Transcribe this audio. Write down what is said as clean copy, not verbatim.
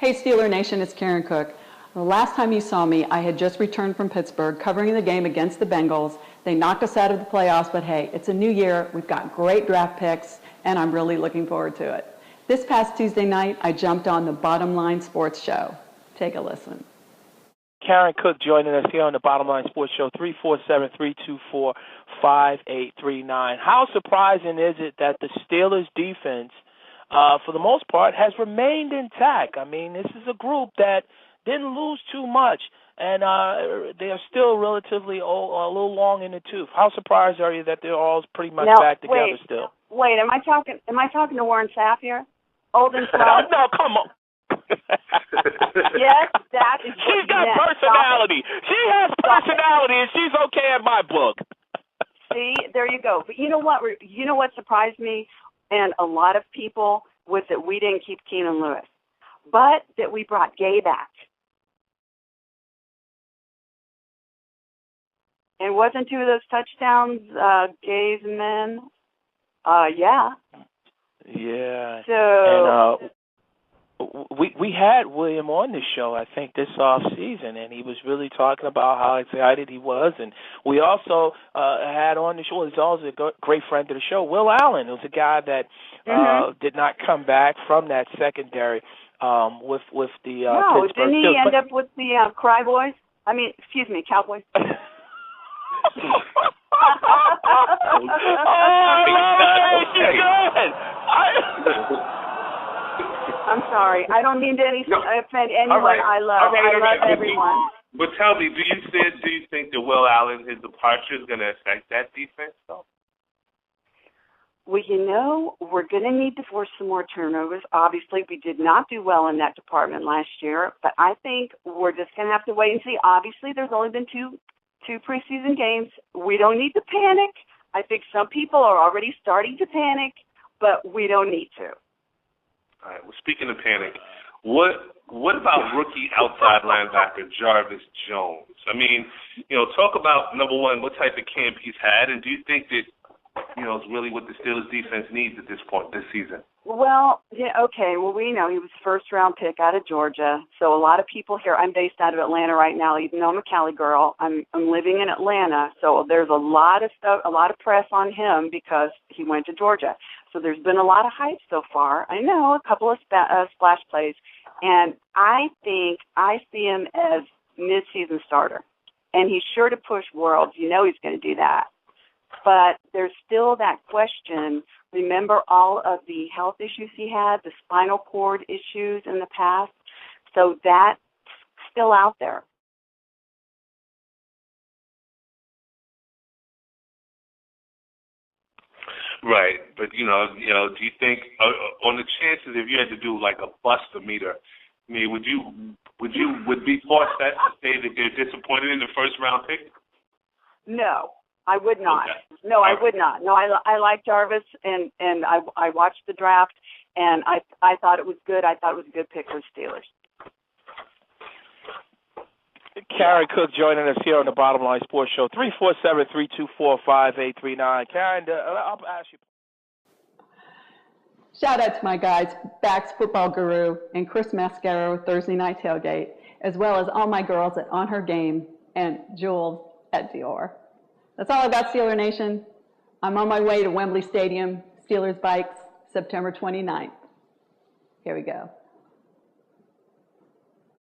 Hey Steeler Nation, it's Karon Cook. The last time you saw me, I had just returned from Pittsburgh covering the game against the Bengals. They knocked us out of the playoffs, but hey, it's a new year. We've got great draft picks, and I'm really looking forward to it. This past Tuesday night, I jumped on the Bottom Line Sports Show. Take a listen. Karon Cook joining us here on the Bottom Line Sports Show, 347-324-5839. How surprising is it that the Steelers' defense, for the most part, has remained intact? I mean, this is a group that didn't lose too much, and they are still relatively a little long in the tooth. How surprised are you that they're all pretty much back together still? Wait, am I talking to Warren Sapp here? Old and slow? No, come on. Yes, that is. She's got personality. She has personality, and she's okay in my book. See, there you go. But you know what? You know what surprised me, and a lot of people, was that we didn't keep Keenan Lewis, but that we brought Gay back. And wasn't two of those touchdowns Gay's men? Yeah. Yeah. So. And, we had William on the show, I think, this off season, and he was really talking about how excited he was. And we also had on the show, he's also a great friend of the show, Will Allen, who's a guy that did not come back from that secondary with the no, Pittsburgh didn't he Steelers. end up with the Cry Boys? I mean, excuse me, Cowboys. Oh, good. I'm sorry. I don't mean to offend anyone. Right. I love everyone. But tell me, do you think that Will Allen, his departure, is going to affect that defense, though? Well, we're going to need to force some more turnovers. Obviously, we did not do well in that department last year, but I think we're just going to have to wait and see. Obviously, there's only been two preseason games. We don't need to panic. I think some people are already starting to panic, but we don't need to. All right. Well, speaking of panic, what about rookie outside linebacker Jarvis Jones? I mean, talk about, number one, what type of camp he's had, and do you think that, it's really what the Steelers defense needs at this point this season? Well, yeah, okay. Well, we know he was first-round pick out of Georgia, so a lot of people here. I'm based out of Atlanta right now, even though I'm a Cali girl. I'm living in Atlanta, so there's a lot of stuff, a lot of press on him because he went to Georgia. So there's been a lot of hype so far. I know, a couple of splash plays, and I think I see him as mid-season starter, and he's sure to push worlds. He's going to do that. But there's still that question. Remember all of the health issues he had, the spinal cord issues in the past? So that's still out there. Right, but do you think on the chances if you had to do like a buster-meter, I mean, would be forced to say that they're disappointed in the first round pick? No, I would not. Okay. No, I would not. No, I like Jarvis, and I watched the draft, and I thought it was good. I thought it was a good pick for the Steelers. Karon Cook joining us here on the Bottom Line Sports Show, 347-324-5839. Karon, I'll ask you. Shout out to my guys, Bax Football Guru and Chris Mascaro, Thursday Night Tailgate, as well as all my girls at On Her Game and Jules at Dior. That's all I got, Steeler Nation. I'm on my way to Wembley Stadium, Steelers Vikes, September 29th. Here we go.